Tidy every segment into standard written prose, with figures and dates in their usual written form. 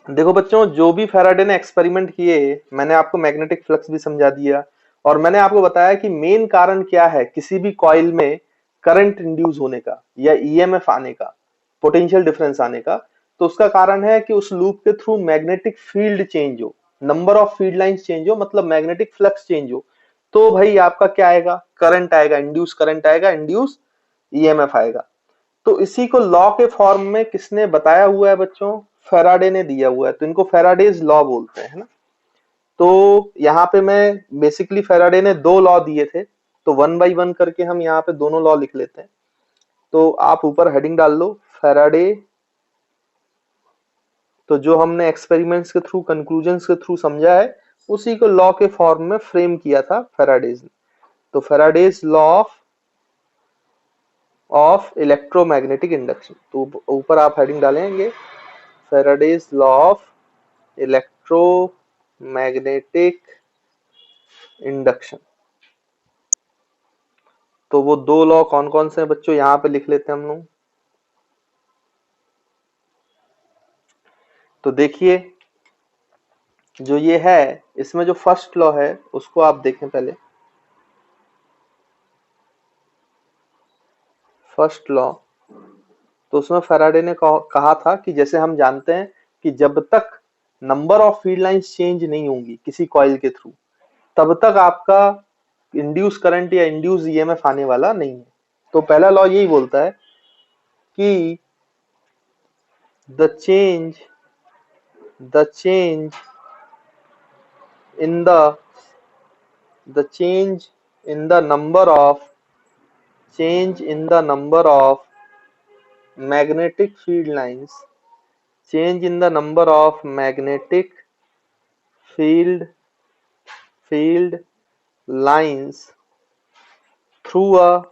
देखो बच्चों, जो भी फैराडे ने एक्सपेरिमेंट किए, मैंने आपको मैग्नेटिक फ्लक्स भी समझा दिया, और मैंने आपको बताया कि मेन कारण क्या है किसी भी कॉइल में करंट इंड्यूस होने का या ईएमएफ आने का, पोटेंशियल डिफरेंस आने का। तो उसका कारण है कि उस लूप के थ्रू मैग्नेटिक फील्ड चेंज हो, number of field lines change हो, मतलब मैग्नेटिक फ्लक्स चेंज हो। तो भाई आपका क्या आएगा, करंट आएगा, इंड्यूस करंट आएगा, इंड्यूस ईएमएफ आएगा। तो इसी को लॉ के फॉर्म में किसने बताया हुआ है बच्चों, फेराडे ने दिया हुआ है। तो इनको फेराडेज लॉ बोलते हैं, है ना। तो यहाँ पे मैं बेसिकली फेराडे ने दो लॉ दिए थे, तो वन बाई वन करके हम यहाँ पे दोनों लॉ लिख लेते हैं। तो आप ऊपर हेडिंग डाल लो फेराडे। तो जो हमने एक्सपेरिमेंट्स के थ्रू, कंक्लूजन्स के थ्रू समझा है, उसी को लॉ के फॉर्म में फ्रेम किया था फेराडेज ने। तो Faraday's law of electromagnetic induction, तो ऊपर आप हेडिंग डालेंगे Faraday's law of electromagnetic induction. तो वो दो लॉ कौन कौन से हैं बच्चों, यहां पे लिख लेते हैं हम लोग। तो देखिए, जो ये है, इसमें जो फर्स्ट लॉ है उसको आप देखें पहले। फर्स्ट लॉ, तो उसमें फैराडे ने कहा था कि जैसे हम जानते हैं कि जब तक number of field lines change नहीं होंगी किसी कॉइल के थ्रू, तब तक आपका इंड्यूस करंट या इंड्यूस ईएमएफ आने वाला नहीं है। तो पहला लॉ यही बोलता है कि the change the change in the change in the number of magnetic field lines, change in the number of magnetic field field lines through a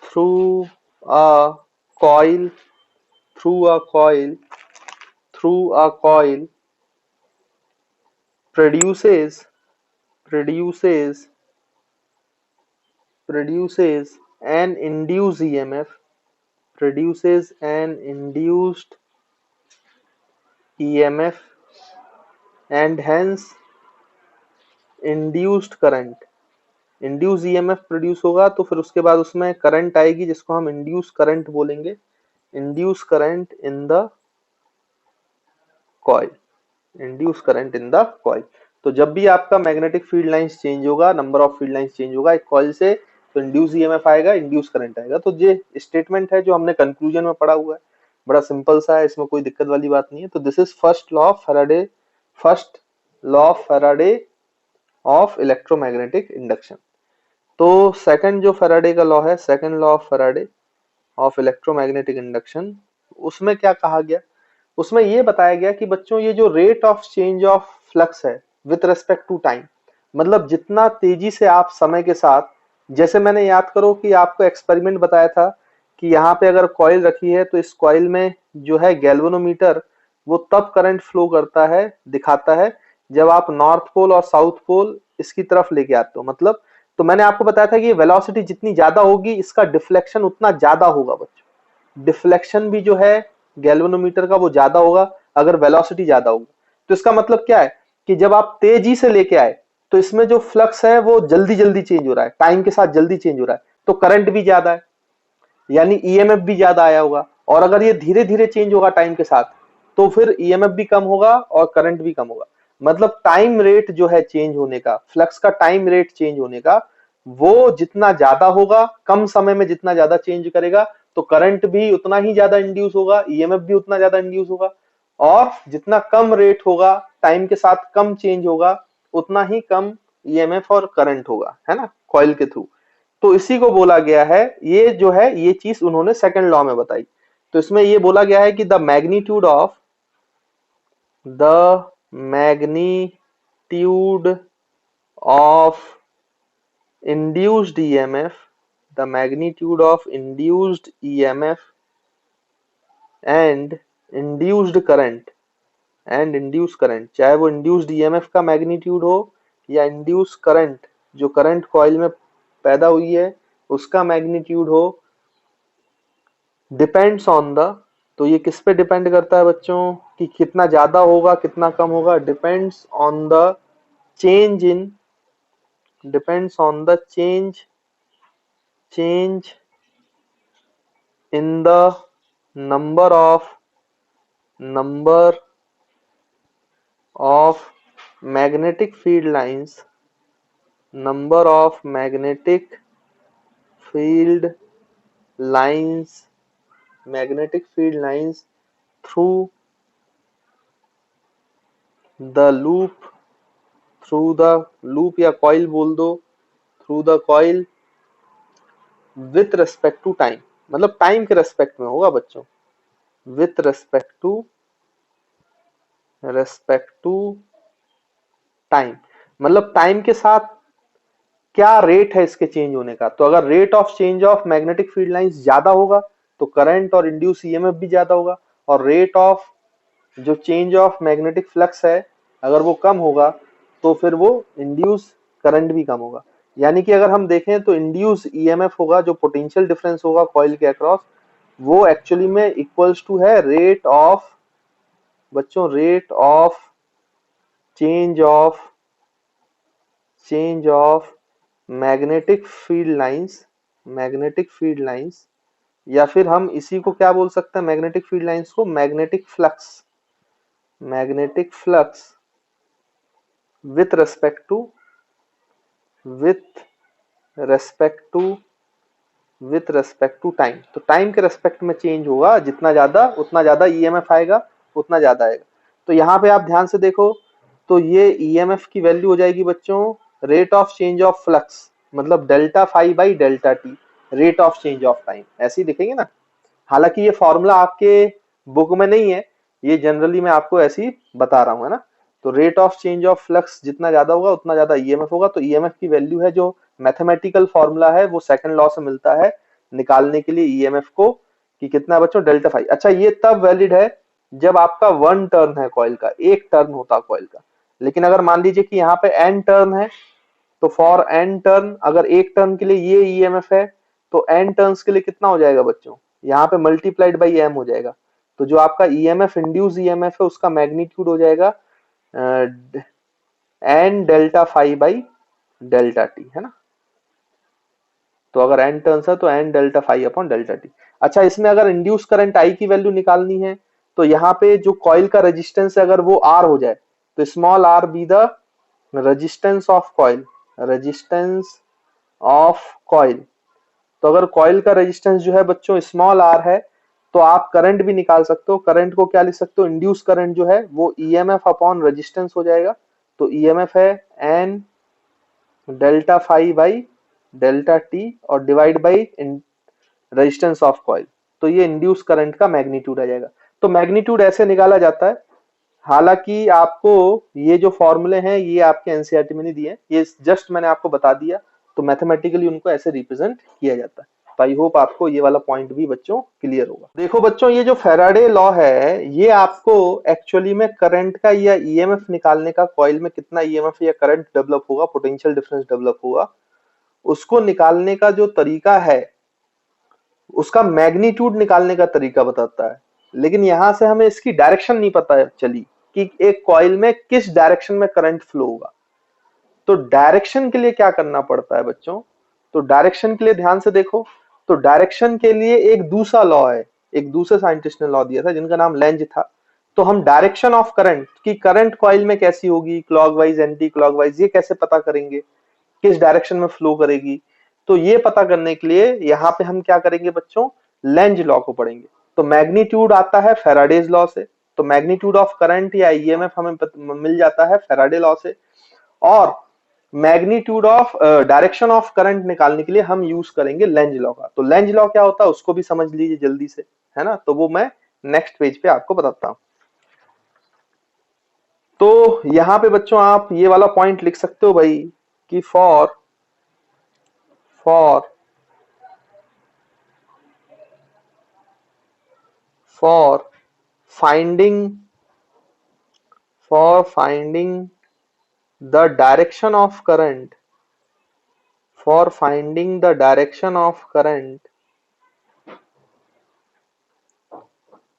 through a coil through a coil through a coil produces produces produces an induced EMF, produces an induced EMF, and hence induced current। Induce EMF produce होगा तो फिर उसके बाद उसमें current आएगी जिसको हम induce current बोलेंगे, induce current in the coil, induce current in the coil. तो जब भी आपका मैग्नेटिक फील्ड लाइंस चेंज होगा, number of field lines change होगा एक कॉइल से, तो इंड्यूस ईएमएफ आएगा, इंड्यूस करंट आएगा। तो ये स्टेटमेंट है जो हमने कंक्लूजन में पढ़ा हुआ है, बड़ा सिंपल सा है, इसमें कोई दिक्कत वाली बात नहीं है। तो this is first law of Faraday, first law of Faraday of electromagnetic induction. तो सेकंड जो फैराडे का लॉ है, second law of Faraday of electromagnetic induction, उसमें क्या कहा गया, उसमें ये बताया गया कि बच्चों ये जो rate of change of flux है विथ रेस्पेक्ट टू टाइम, मतलब जितना तेजी से आप समय के साथ, जैसे मैंने याद करो कि आपको एक्सपेरिमेंट बताया था कि यहाँ पे अगर कॉइल रखी है तो इस कॉइल में जो है गैल्वेनोमीटर, वो तब करंट फ्लो करता है, दिखाता है, जब आप नॉर्थ पोल और साउथ पोल इसकी तरफ लेके आते हो, मतलब। तो मैंने आपको बताया था कि वेलोसिटी जितनी ज्यादा होगी इसका डिफ्लेक्शन उतना ज्यादा होगा बच्चों, डिफ्लेक्शन भी जो है गैल्वेनोमीटर का वो ज्यादा होगा अगर वेलोसिटी ज्यादा होगा। तो इसका मतलब क्या है कि जब आप तेजी से लेके आए तो इसमें जो फ्लक्स है वो जल्दी जल्दी चेंज हो रहा है, टाइम के साथ जल्दी चेंज हो रहा है, तो करंट भी ज्यादा है, यानी ईएमएफ भी ज्यादा आया होगा। और अगर ये धीरे धीरे चेंज होगा टाइम के साथ, तो फिर ईएमएफ भी कम होगा और करंट भी कम होगा। मतलब टाइम रेट जो है चेंज होने का, फ्लक्स का टाइम रेट चेंज होने का, वो जितना ज्यादा होगा, कम समय में जितना ज्यादा चेंज करेगा, तो करंट भी उतना ही ज्यादा इंड्यूस होगा, ईएमएफ भी उतना ज्यादा इंड्यूस होगा। और जितना कम रेट होगा, टाइम के साथ कम चेंज होगा, उतना ही कम ईएमएफ और करंट होगा, है ना, कॉइल के थ्रू। तो इसी को बोला गया है, ये जो है ये चीज उन्होंने सेकंड लॉ में बताई। तो इसमें ये बोला गया है कि the magnitude of induced EMF, the magnitude of induced EMF and induced current induced current, चाहे वो induced EMF का मैग्नीट्यूड हो या induced current, जो करंट कॉइल में पैदा हुई है उसका मैग्नीट्यूड हो, डिपेंड्स ऑन द तो ये किस पे डिपेंड करता है बच्चों कि कितना ज्यादा होगा कितना कम होगा? Depends on the change in depends on the change in the number of number of magnetic field lines number of magnetic field lines magnetic field lines through the loop through the loop या coil बोल दो through the coil with respect to time मतलब time के respect में होगा बच्चों with respect to time मतलब time के साथ क्या रेट है इसके चेंज होने का। तो अगर rate of change of magnetic field lines ज्यादा होगा तो करंट और इंड्यूस ईएमएफ भी ज्यादा होगा, और रेट ऑफ जो चेंज ऑफ मैग्नेटिक फ्लक्स है अगर वो कम होगा तो फिर वो इंड्यूस करंट भी कम होगा। यानी कि अगर हम देखें तो इंड्यूस ईएमएफ होगा जो पोटेंशियल डिफरेंस होगा कॉइल के अक्रॉस, वो एक्चुअली में इक्वल्स टू है रेट ऑफ बच्चों rate of change of magnetic field lines या फिर हम इसी को क्या बोल सकते हैं मैग्नेटिक फील्ड लाइंस को magnetic flux with respect to time. तो टाइम के रेस्पेक्ट में चेंज होगा जितना ज्यादा उतना ज्यादा ईएमएफ आएगा उतना ज्यादा आएगा। तो यहाँ पे आप ध्यान से देखो तो ये ईएमएफ की वैल्यू हो जाएगी बच्चों rate of change of flux मतलब delta phi by delta T rate of change of time ऐसे ही दिखेंगे ना। हालांकि ये फॉर्मूला आपके बुक में नहीं है, ये जनरली मैं आपको ऐसे ही बता रहा हूँ है ना। तो rate of change of flux जितना ज्यादा होगा उतना ज्यादा ईएमएफ होगा। तो ईएमएफ की वैल्यू है जो मैथमेटिकल फॉर्मूला है वो सेकंड लॉ से मिलता है निकालने के लिए ईएमएफ को कि कितना बच्चों डेल्टा फाई। अच्छा ये तब वैलिड है जब आपका वन टर्न है कॉइल का, एक टर्न होता है कॉइल का। लेकिन अगर मान लीजिए कि यहाँ पे एन टर्न है तो फॉर एन टर्न अगर एक टर्न के लिए ये ईएमएफ है तो एन टर्न्स के लिए कितना हो जाएगा बच्चों यहाँ पे मल्टीप्लाइड बाई एम हो जाएगा। तो जो आपका ईएमएफ इंड्यूस ईएमएफ है उसका मैग्नीट्यूड हो जाएगा N delta phi by delta T है ना। तो अगर एन टर्न्स है तो N delta phi upon delta T. अच्छा इसमें अगर इंड्यूस करंट आई की वैल्यू निकालनी है तो यहाँ पे जो कॉइल का रेजिस्टेंस है अगर वो आर हो जाए तो small R be the resistance of coil. तो अगर कॉइल का रेजिस्टेंस जो है बच्चों स्मॉल आर है तो आप करंट भी निकाल सकते हो। करंट को क्या लिख सकते हो इंड्यूस करंट जो है वो ईएमएफ अपॉन रेजिस्टेंस हो जाएगा। तो ईएमएफ है N delta phi by delta T और divide by resistance of coil. तो ये इंड्यूस करंट का मैग्नीट्यूड आ जाएगा। तो मैग्नीट्यूड ऐसे निकाला जाता है। हालांकि आपको ये जो फॉर्मूले हैं ये आपके एनसीईआरटी में नहीं दिए, ये जस्ट मैंने आपको बता दिया। तो मैथमेटिकली उनको ऐसे रिप्रेजेंट किया जाता है। तो आई होप आपको ये वाला पॉइंट भी बच्चों क्लियर होगा। देखो बच्चों ये जो फैराडे लॉ है ये आपको एक्चुअली में करंट का या ईएमएफ निकालने का, कॉइल में कितना ईएमएफ या करंट डेवलप होगा, पोटेंशियल डिफरेंस डेवलप होगा, उसको निकालने का जो तरीका है उसका मैग्नीट्यूड निकालने का तरीका बताता है। लेकिन यहां से हमें इसकी डायरेक्शन नहीं पता चली कि एक कॉइल में किस डायरेक्शन में करंट फ्लो होगा। तो डायरेक्शन के लिए क्या करना पड़ता है बच्चों, तो डायरेक्शन के लिए ध्यान से देखो। तो डायरेक्शन के लिए एक दूसरा लॉ है, एक दूसरे साइंटिस्ट ने लॉ दिया था जिनका नाम लेंज था। तो हम डायरेक्शन ऑफ करंट की करंट कॉइल में कैसी होगी, क्लॉकवाइज एंटी क्लॉकवाइज, ये कैसे पता करेंगे, किस डायरेक्शन में फ्लो करेगी। तो ये पता करने के लिए यहाँ पे हम क्या करेंगे बच्चों, लेंज लॉ को पढ़ेंगे। तो मैग्नीट्यूड आता है फैराडेज लॉ से। तो मैग्नीट्यूड ऑफ करंट या ईएमएफ हमें मिल जाता है फैराडे लॉ से। और magnitude of direction of current निकालने के लिए हम यूज करेंगे लेंज लॉ का। तो लेंज लॉ क्या होता है उसको भी समझ लीजिए जल्दी से, है ना। तो वो मैं नेक्स्ट पेज पे आपको बताता हूं। तो यहां पे बच्चों आप ये वाला पॉइंट लिख सकते हो भाई कि for for finding the direction of current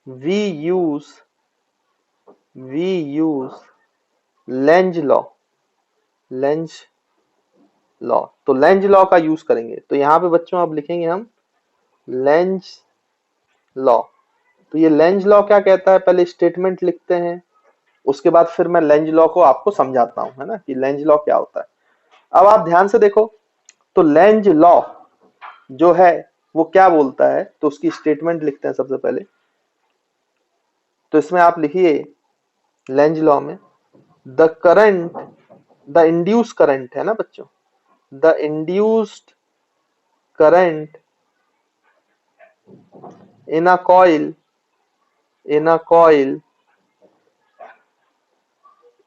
we use Lenz law. तो लेंज लॉ का यूज करेंगे। तो यहाँ पे बच्चों अब लिखेंगे हम लेंज लॉ। तो ये लेंज लॉ क्या कहता है, पहले स्टेटमेंट लिखते हैं, उसके बाद फिर मैं लेंज लॉ को आपको समझाता हूं, है ना, कि लेंज लॉ क्या होता है। अब आप ध्यान से देखो, तो लेंज लॉ जो है वो क्या बोलता है, तो उसकी स्टेटमेंट लिखते हैं सबसे पहले। तो इसमें आप लिखिए लेंज लॉ में द इंड्यूस करंट है ना बच्चों, the induced current in a coil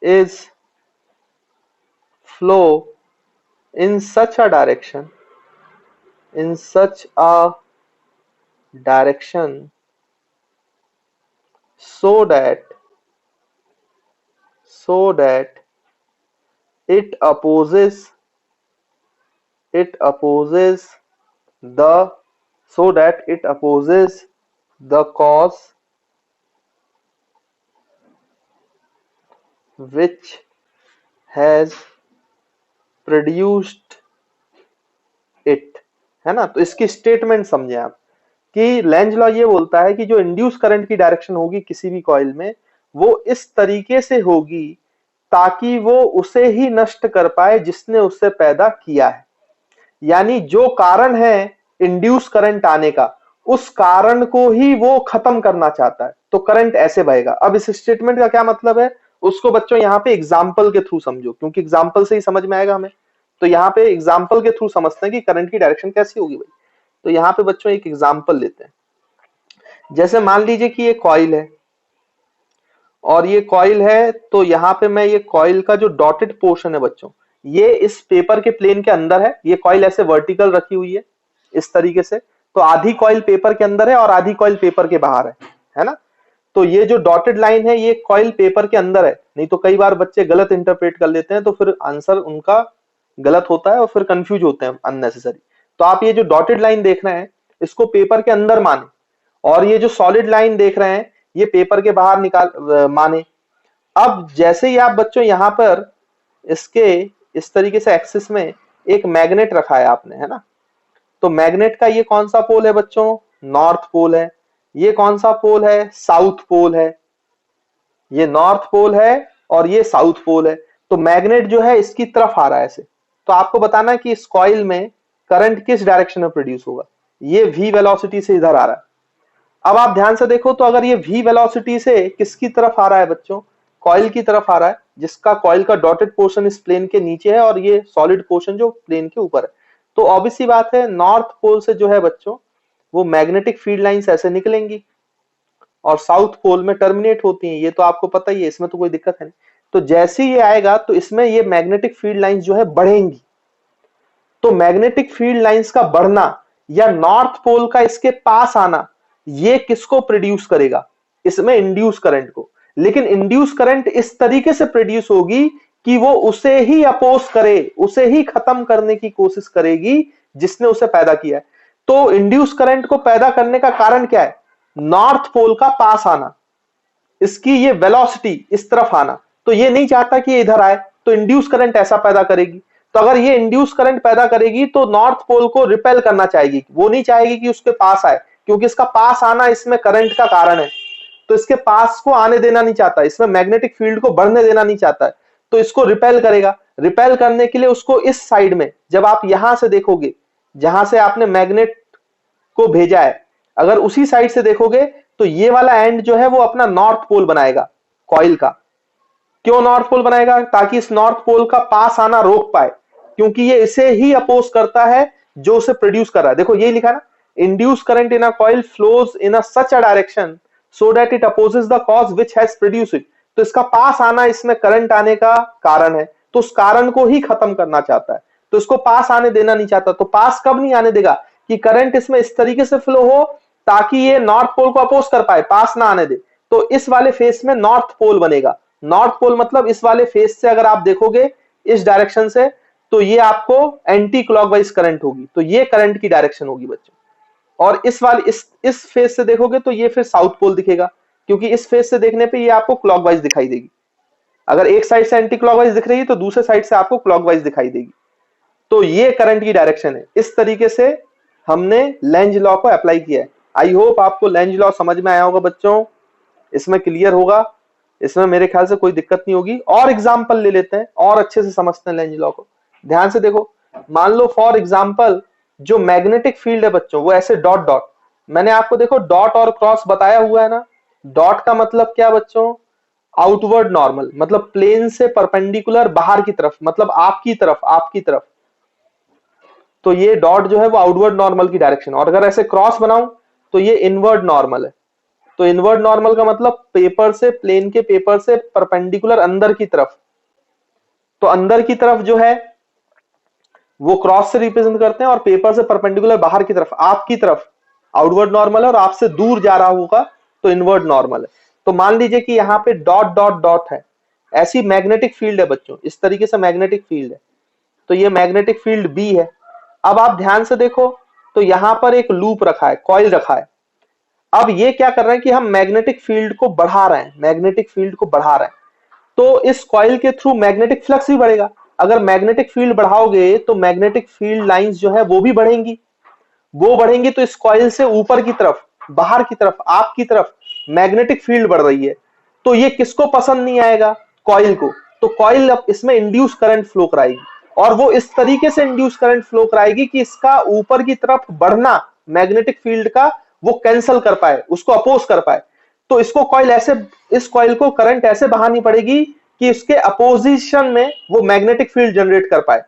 is flow in such a direction so that it opposes the cause which has produced it, है ना। तो इसकी स्टेटमेंट समझे आप कि लेंज लॉ ये बोलता है कि जो इंड्यूस करंट की डायरेक्शन होगी किसी भी कॉइल में, वो इस तरीके से होगी ताकि वो उसे ही नष्ट कर पाए जिसने उससे पैदा किया है। यानी जो कारण है इंड्यूस करंट आने का, उस कारण को ही वो खत्म करना चाहता है। तो करंट ऐसे बहेगा। अब इस स्टेटमेंट का क्या मतलब है, उसको बच्चों यहाँ पे एग्जाम्पल के थ्रू समझो, क्योंकि एग्जाम्पल से ही समझ में आएगा हमें। तो यहाँ पे एग्जाम्पल के थ्रू समझते हैं कि करंट की डायरेक्शन कैसी होगी भाई। तो यहाँ पे बच्चों एक एग्जाम्पल लेते हैं। जैसे मान लीजिए कि ये कॉइल है, और ये कॉइल है, तो यहाँ पे मैं ये कॉइल का जो डॉटेड पोर्शन है बच्चों, ये इस पेपर के प्लेन के अंदर है। ये कॉइल ऐसे वर्टिकल रखी हुई है इस तरीके से। तो आधी कॉइल पेपर के अंदर है और आधी कॉइल पेपर के बाहर है ना। तो ये जो डॉटेड लाइन है ये कॉइल पेपर के अंदर है, नहीं तो कई बार बच्चे गलत इंटरप्रेट कर लेते हैं, तो फिर आंसर उनका गलत होता है और फिर कंफ्यूज होते हैं अननेसेसरी। तो आप ये जो डॉटेड लाइन देख रहे हैं इसको पेपर के अंदर माने, और ये जो सॉलिड लाइन देख रहे हैं ये पेपर के बाहर माने। अब जैसे ही आप बच्चों यहाँ पर इसके इस तरीके से एक्सिस में एक मैग्नेट रखा है आपने, है ना। तो मैग्नेट का ये कौन सा पोल है बच्चों, नॉर्थ पोल है। ये कौन सा पोल है, साउथ पोल है। ये नॉर्थ पोल है और ये साउथ पोल है। तो मैग्नेट जो है इसकी तरफ आ रहा है ऐसे। तो आपको बताना है कि इस कॉइल में करंट किस डायरेक्शन में प्रोड्यूस होगा। ये v वेलोसिटी से इधर आ रहा है। अब आप ध्यान से देखो, तो अगर ये v वेलोसिटी से किसकी तरफ आ रहा है बच्चों, कॉइल की तरफ आ रहा है, जिसका कॉइल का डॉटेड पोर्शन इस प्लेन के नीचे है और ये सॉलिड पोर्शन जो प्लेन के ऊपर है। तो ऑब्वियस सी बात है नॉर्थ पोल से जो है बच्चों वो मैग्नेटिक फील्ड लाइंस ऐसे निकलेंगी और साउथ पोल में टर्मिनेट होती हैं। ये तो आपको पता ही है, इसमें तो कोई दिक्कत है नहीं। तो जैसे ये आएगा तो इसमें ये मैग्नेटिक फील्ड लाइंस जो है बढ़ेंगी। तो मैग्नेटिक फील्ड लाइंस का बढ़ना या नॉर्थ पोल का इसके पास आना, ये किसको प्रोड्यूस करेगा, इसमें इंड्यूस करंट को। लेकिन इंड्यूस करंट इस तरीके से प्रोड्यूस होगी कि वो उसे ही अपोज करे, उसे ही खत्म करने की कोशिश करेगी जिसने उसे पैदा किया है। तो इंड्यूस करंट को पैदा करने का कारण क्या है, नॉर्थ पोल का पास आना, इसकी ये वेलोसिटी इस तरफ आना। तो ये नहीं चाहता कि ये इधर आए, तो इंड्यूस करंट ऐसा पैदा करेगी। तो अगर ये इंड्यूस करंट पैदा करेगी तो नॉर्थ पोल को रिपेल करना चाहेगी, वो नहीं चाहेगी कि उसके पास आए, क्योंकि इसका पास आना इसमें करंट का कारण है। तो इसके पास को आने देना नहीं चाहता, इसमें मैग्नेटिक फील्ड को बढ़ने देना नहीं चाहता है, तो इसको रिपेल करेगा। रिपेल करने के लिए उसको इस साइड में, जब आप यहां से देखोगे जहां से आपने मैग्नेट को भेजा है, अगर उसी साइड से देखोगे तो ये वाला एंड जो है वो अपना नॉर्थ पोल बनाएगा कॉइल का। क्यों नॉर्थ पोल बनाएगा, ताकि इस नॉर्थ पोल का पास आना रोक पाए, क्योंकि ये इसे ही अपोज करता है जो उसे प्रोड्यूस कर रहा है। देखो यही लिखा ना, induce current in a coil flows in a such a direction so that it opposes the cause which has produced it. तो इसका पास आना इसमें करंट आने का कारण है, तो उस कारण को ही खत्म करना चाहता है, तो इसको पास आने देना नहीं चाहता। तो पास कब नहीं आने देगा, कि करंट इसमें इस तरीके से फ्लो हो ताकि ये नॉर्थ पोल को अपोज कर पाए, पास ना आने दे। तो इस वाले फेस में नॉर्थ पोल बनेगा। नॉर्थ पोल मतलब इस वाले फेस से अगर आप देखोगे इस डायरेक्शन से, तो ये आपको एंटी क्लॉकवाइज करंट होगी। तो ये करंट की डायरेक्शन होगी बच्चों। और इस वाली इस फेस से देखोगे तो ये फिर साउथ पोल दिखेगा, क्योंकि इस फेस से देखने पे ये आपको क्लॉकवाइज दिखाई देगी। अगर एक साइड से एंटी क्लॉकवाइज दिख रही है तो दूसरे साइड से आपको क्लॉकवाइज दिखाई देगी। तो ये करंट की डायरेक्शन है। इस तरीके से हमने लेंज लॉ को अप्लाई किया है। आई होप आपको लेंज लॉ समझ में आया होगा बच्चों, इसमें क्लियर होगा, इसमें मेरे ख्याल से कोई दिक्कत नहीं होगी। और एग्जांपल ले लेते हैं और अच्छे से समझते हैं लेंज लॉ को। ध्यान से देखो, मान लो फॉर एग्जांपल जो मैग्नेटिक फील्ड है बच्चों वो ऐसे डॉट डॉट, मैंने आपको देखो डॉट और क्रॉस बताया हुआ है ना। डॉट का मतलब क्या बच्चों, आउटवर्ड नॉर्मल, मतलब प्लेन से परपेंडिकुलर बाहर की तरफ, मतलब आपकी तरफ। तो ये डॉट जो है वो आउटवर्ड नॉर्मल की डायरेक्शन, और अगर ऐसे क्रॉस बनाऊं तो ये इनवर्ड नॉर्मल है। तो इनवर्ड नॉर्मल का मतलब पेपर से, प्लेन के पेपर से परपेंडिकुलर अंदर की तरफ। तो अंदर की तरफ जो है वो क्रॉस से रिप्रेजेंट करते हैं, और पेपर से परपेंडिकुलर बाहर की तरफ, आपकी तरफ आउटवर्ड नॉर्मल है, और आपसे दूर जा रहा होगा तो इनवर्ड नॉर्मल है। तो मान लीजिए कि यहाँ पे डॉट डॉट डॉट है, ऐसी मैग्नेटिक फील्ड है बच्चों, इस तरीके से मैग्नेटिक फील्ड है। तो ये मैग्नेटिक फील्ड बी है। अब आप ध्यान से देखो तो यहां पर एक लूप रखा है, कॉइल रखा है। अब ये क्या कर रहे हैं कि हम मैग्नेटिक फील्ड को बढ़ा रहे हैं, मैग्नेटिक फील्ड को बढ़ा रहे हैं। तो इस कॉइल के थ्रू मैग्नेटिक फ्लक्स भी बढ़ेगा। अगर मैग्नेटिक फील्ड बढ़ाओगे तो मैग्नेटिक फील्ड लाइंस जो है वो भी बढ़ेंगी, तो इस कॉइल से ऊपर की तरफ, बाहर की तरफ, आपकी तरफ मैग्नेटिक फील्ड बढ़ रही है। तो ये किसको पसंद नहीं आएगा, कॉइल को। तो कॉइल अब इसमें इंड्यूस करंट फ्लो कराएगी, और वो इस तरीके से इंड्यूस करंट फ्लो कराएगी कि इसका ऊपर की तरफ बढ़ना मैग्नेटिक फील्ड का वो कैंसिल कर पाए, उसको अपोज कर पाए। तो इसको कॉइल ऐसे, इस कॉइल को करंट ऐसे बहानी पड़ेगी कि इसके अपोजिशन में वो मैग्नेटिक फील्ड जनरेट कर पाए।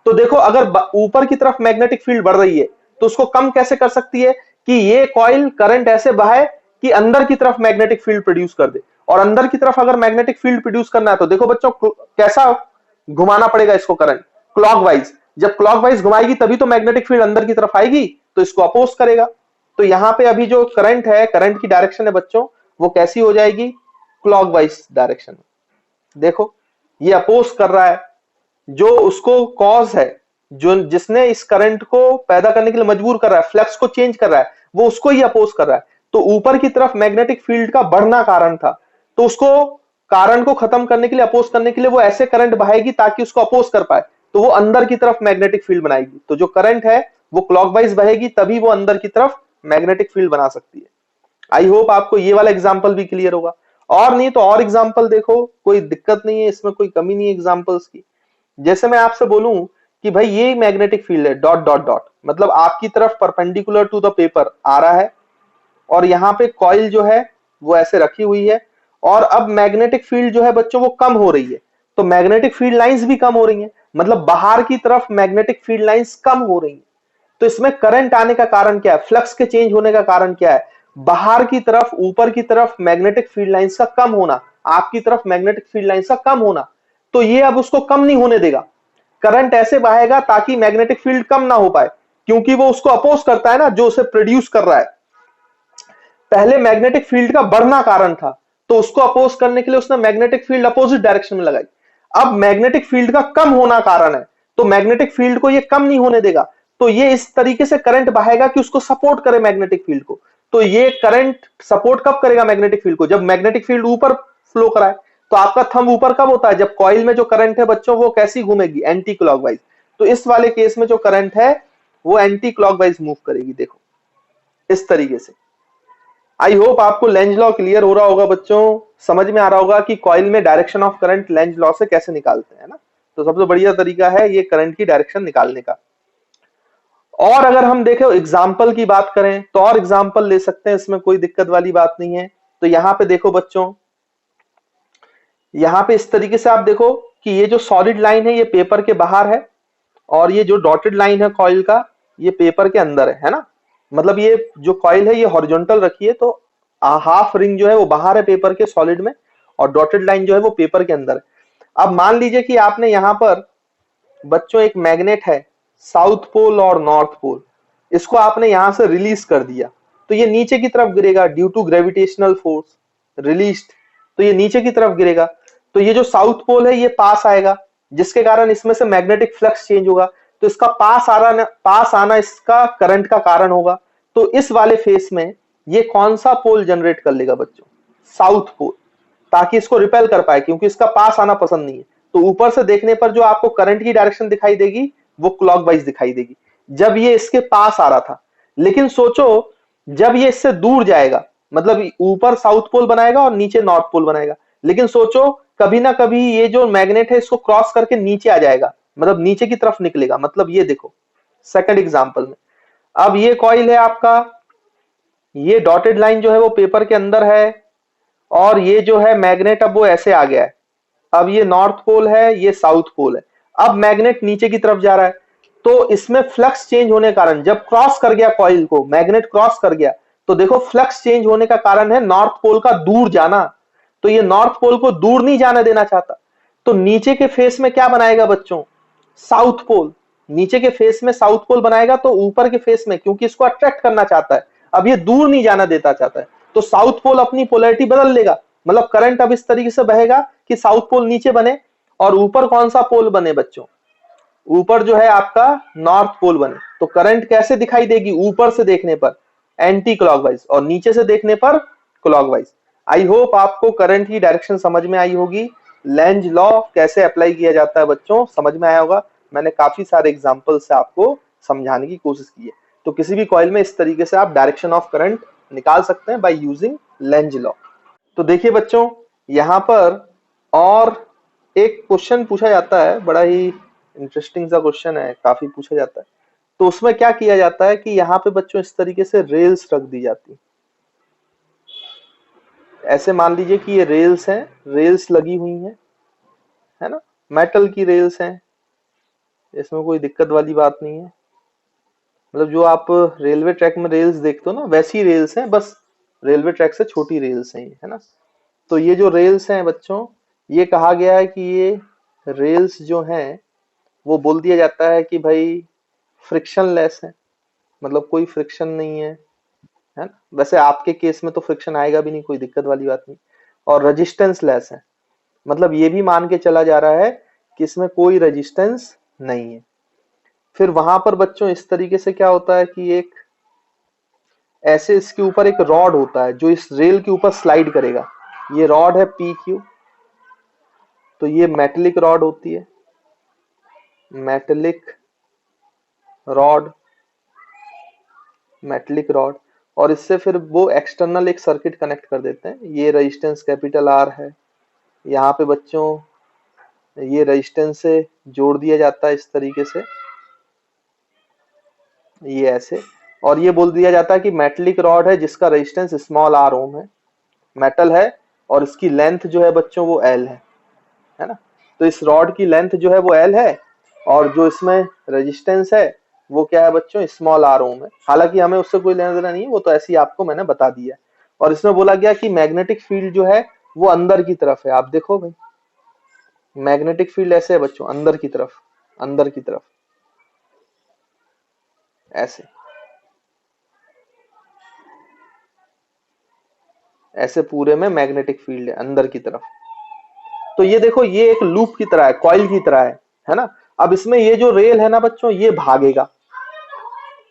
तो देखो, अगर ऊपर की तरफ मैग्नेटिक फील्ड बढ़ रही है तो उसको कम कैसे कर सकती है कि ये कॉइल करंट ऐसे बहाए कि अंदर की तरफ मैग्नेटिक फील्ड प्रोड्यूस कर दे। और अंदर की तरफ अगर मैग्नेटिक फील्ड प्रोड्यूस करना है तो देखो बच्चों कैसा घुमाना पड़ेगा इसको, करंट क्लॉकवाइज। जब क्लॉकवाइज घुमाएगी तभी तो मैग्नेटिक फील्ड अंदर की तरफ आएगी, तो इसको अपोज करेगा। तो यहां पे अभी जो करंट है, करंट की डायरेक्शन है बच्चों, वो कैसी हो जाएगी, क्लॉकवाइज डायरेक्शन। देखो ये अपोज कर रहा है, जो उसको कॉज है, जो जिसने इस करंट को पैदा करने के लिए मजबूर कर रहा है, फ्लक्स को चेंज कर रहा है, वो उसको ही अपोज कर रहा है। तो ऊपर की तरफ मैग्नेटिक फील्ड का बढ़ना कारण था, तो उसको कारण को खत्म करने के लिए, अपोज करने के लिए वो ऐसे करंट बहाएगी ताकि उसको अपोज कर पाए। तो वो अंदर की तरफ मैग्नेटिक फील्ड बनाएगी। तो जो करंट है वो क्लॉकवाइज बहेगी, तभी वो अंदर की तरफ मैग्नेटिक फील्ड बना सकती है। आई होप आपको ये वाला एग्जाम्पल भी क्लियर होगा। और नहीं तो और एग्जाम्पल देखो, कोई दिक्कत नहीं है, इसमें कोई कमी नहीं है एग्जाम्पल्स की। जैसे मैं आपसे बोलूं कि भाई ये मैग्नेटिक फील्ड है डॉट डॉट डॉट, मतलब आपकी तरफ परपेंडिकुलर टू द पेपर आ रहा है, और यहाँ पे कॉइल जो है वो ऐसे रखी हुई है, और अब मैग्नेटिक फील्ड जो है बच्चों वो कम हो रही है। तो मैग्नेटिक फील्ड लाइंस भी कम हो रही हैं, मतलब बाहर की तरफ मैग्नेटिक फील्ड लाइंस कम हो रही हैं। तो इसमें करंट आने का कारण क्या है, फ्लक्स के चेंज होने का कारण क्या है, बाहर की तरफ, ऊपर की तरफ मैग्नेटिक फील्ड लाइंस का कम होना, आपकी तरफ मैग्नेटिक फील्ड लाइंस का कम होना। तो ये अब उसको कम नहीं होने देगा, करंट ऐसे बहेगा ताकि मैग्नेटिक फील्ड कम ना हो पाए, क्योंकि वो उसको अपोज करता है ना, जो उसे प्रोड्यूस कर रहा है। पहले मैग्नेटिक फील्ड का बढ़ना कारण था, तो उसको अपोज करने के लिए उसने मैग्नेटिक फील्ड अपोजिट डायरेक्शन में लगाई। अब मैग्नेटिक फील्ड का कम होना कारण है, तो मैग्नेटिक फील्ड को ये कम नहीं होने देगा। तो ये इस तरीके से करंट बहेगा कि उसको सपोर्ट करे मैग्नेटिक फील्ड को। तो ये करंट सपोर्ट कब करेगा मैग्नेटिक फील्ड को, जब मैग्नेटिक फील्ड ऊपर फ्लो कराए। तो आपका थंब ऊपर कब होता है, जब कॉइल में जो करंट है बच्चों वो कैसी घूमेगी, एंटी क्लॉकवाइज। तो इस वाले केस में जो करंट है वो एंटी क्लॉकवाइज मूव करेगी। देखो इस तरीके से। आई होप आपको लेंज लॉ क्लियर हो रहा होगा बच्चों, समझ में आ रहा होगा कि कॉइल में direction of current Lenz law से कैसे निकालते हैं ना। तो सबसे बढ़िया तरीका है ये करंट की डायरेक्शन निकालने का। और अगर हम देखें एग्जाम्पल की बात करें तो और एग्जाम्पल ले सकते हैं, इसमें कोई दिक्कत वाली बात नहीं है। तो यहां पे देखो बच्चों, यहां पे इस तरीके से आप देखो कि ये जो सॉलिड लाइन है ये पेपर के बाहर है, और ये जो डॉटेड लाइन है कॉइल का ये पेपर के अंदर है ना। मतलब ये जो कॉइल है ये हॉरिजॉन्टल रखी है, तो हाफ रिंग जो है वो बाहर है पेपर के सॉलिड में, और डॉटेड लाइन जो है वो पेपर के अंदर है। अब मान लीजिए कि आपने यहां पर बच्चों एक मैग्नेट है, साउथ पोल और नॉर्थ पोल, इसको आपने यहां से रिलीज कर दिया, तो ये नीचे की तरफ गिरेगा due to gravitational force released. तो ये नीचे की तरफ गिरेगा, तो ये जो साउथ पोल है ये पास आएगा, जिसके कारण इसमें से मैग्नेटिक फ्लक्स चेंज होगा। तो इसका पास आना इसका करंट का कारण होगा। तो इस वाले फेस में ये कौन सा पोल जनरेट कर लेगा बच्चों? साउथ पोल, ताकि इसको रिपेल कर पाए, क्योंकि इसका पास आना पसंद नहीं है। तो ऊपर से देखने पर जो आपको करंट की डायरेक्शन दिखाई देगी वो क्लॉकवाइज दिखाई देगी जब ये इसके पास आ रहा था। लेकिन सोचो जब ये इससे दूर जाएगा, मतलब ऊपर साउथ पोल बनाएगा और नीचे नॉर्थ पोल बनाएगा, लेकिन सोचो कभी ना कभी ये जो मैग्नेट है इसको क्रॉस करके नीचे आ जाएगा, मतलब नीचे की तरफ निकलेगा। मतलब ये देखो सेकंड एग्जांपल में, अब ये कॉइल है आपका, ये डॉटेड लाइन जो है वो पेपर के अंदर है, और ये जो है मैग्नेट अब वो ऐसे आ गया है। अब ये नॉर्थ पोल है, ये साउथ पोल है। अब मैग्नेट नीचे की तरफ जा रहा है, तो इसमें फ्लक्स चेंज होने के कारण जब क्रॉस कर गया कॉइल को, मैग्नेट क्रॉस कर गया, तो देखो फ्लक्स चेंज होने का कारण है नॉर्थ पोल का दूर जाना। तो ये नॉर्थ पोल को दूर नहीं जाने देना चाहता, तो नीचे के फेस में क्या बनाएगा बच्चों? South pole. नीचे के फेस में साउथ पोल बनाएगा, तो ऊपर के फेस में, क्योंकि इसको अट्रैक्ट करना चाहता है, अब ये दूर नहीं जाना देता चाहता है, तो साउथ पोल अपनी पोलैरिटी बदल लेगा। मतलब करंट अब इस तरीके से बहेगा कि साउथ पोल नीचे बने और ऊपर कौन सा पोल बने बच्चों? ऊपर जो है आपका नॉर्थ पोल बने। तो करंट कैसे दिखाई देगी? ऊपर से देखने पर एंटी क्लॉकवाइज और नीचे से देखने पर क्लॉकवाइज। आई होप आपको करंट की डायरेक्शन समझ में आई होगी। लेंज लॉ कैसे अप्लाई किया जाता है बच्चों समझ में आया होगा। मैंने काफी सारे एग्जांपल से आपको समझाने की कोशिश की है। तो किसी भी कॉइल में इस तरीके से आप डायरेक्शन ऑफ करंट निकाल सकते हैं बाय यूजिंग लेंज लॉ। तो देखिए बच्चों, यहां पर और एक क्वेश्चन पूछा जाता है, बड़ा ही इंटरेस्टिंग सा क्वेश्चन है, काफी पूछा जाता है। तो उसमें क्या किया जाता है कि यहाँ पे बच्चों इस तरीके से रेल्स रख दी जाती, ऐसे मान लीजिए कि ये रेल्स हैं, रेल्स लगी हुई हैं, है ना, मेटल की रेल्स हैं, इसमें कोई दिक्कत वाली बात नहीं है। मतलब जो आप रेलवे ट्रैक में रेल्स देखते हो ना, वैसी रेल्स हैं, बस रेलवे ट्रैक से छोटी रेल्स हैं, है ना। तो ये जो रेल्स हैं बच्चों, ये कहा गया है कि ये रेल्स जो हैं वो बोल दिया जाता है कि भाई फ्रिक्शन लेस है, मतलब कोई फ्रिक्शन नहीं है ना। वैसे आपके केस में तो फ्रिक्शन आएगा भी नहीं, कोई दिक्कत वाली बात नहीं। और रेजिस्टेंस लेस है, मतलब ये भी मान के चला जा रहा है कि इसमें कोई रेजिस्टेंस नहीं है। फिर वहां पर बच्चों इस तरीके से क्या होता है कि एक ऐसे इसके ऊपर एक रॉड होता है जो इस रेल के ऊपर स्लाइड करेगा। ये रॉड है पी क्यू, तो ये मेटेलिक रॉड होती है, मेटेलिक रॉड, मेटेलिक रॉड। और इससे फिर वो एक्सटर्नल एक सर्किट कनेक्ट कर देते हैं। ये रेजिस्टेंस कैपिटल आर है, यहाँ पे बच्चों ये रेजिस्टेंस से जोड़ दिया जाता है इस तरीके से, ये ऐसे। और ये बोल दिया जाता है कि मेटेलिक रॉड है जिसका रेजिस्टेंस स्मॉल आर ओम है, मेटल है, और इसकी लेंथ जो है बच्चों वो एल है ना। तो इस रॉड की लेंथ जो है वो एल है, और जो इसमें रेजिस्टेंस है वो क्या है बच्चों? स्मॉल आर ओम है। हालांकि हमें उससे कोई लेना देना नहीं है, वो तो ऐसे ही आपको मैंने बता दिया है। और इसमें बोला गया कि मैग्नेटिक फील्ड जो है वो अंदर की तरफ है। आप देखो भाई, मैग्नेटिक फील्ड ऐसे है बच्चों, अंदर की तरफ, अंदर की तरफ ऐसे, ऐसे पूरे में मैग्नेटिक फील्ड है अंदर की तरफ। तो ये देखो, ये एक लूप की तरह है, कॉइल की तरह है ना। अब इसमें ये जो रेल है ना बच्चों, ये भागेगा।